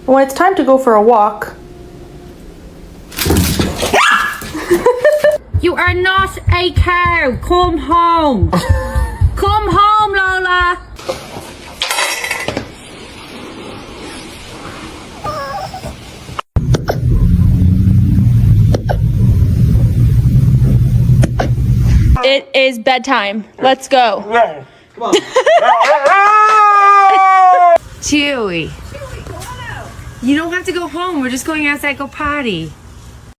When it's time to go for a walk. You are not a cow. Come home. Come home, Lola. It is bedtime. Let's go. Come on. Chewy. You don't have to go home. We're just going outside, go potty.